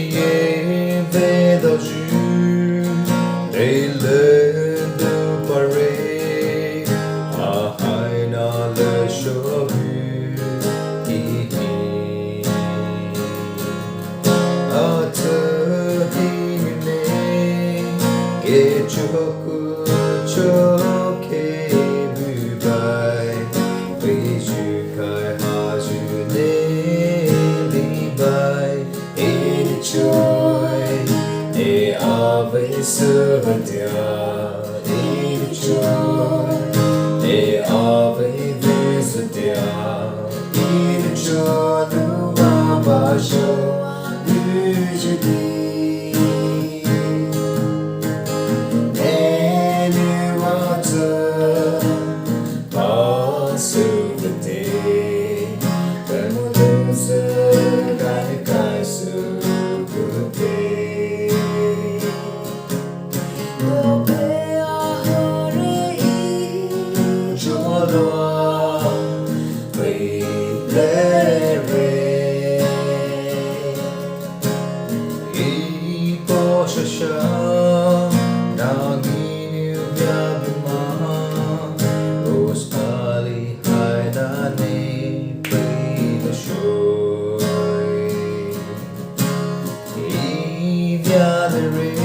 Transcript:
Cho-ye vedaoyu teile doupa ahai nahle bukihi atsii chokou chokhe bubai veiyu khai hayu neli choe avei soulaitya choe avei vuziitya cholou-a vasho buyu Nenou atsii vete peimo louzii khai cholou-a vasho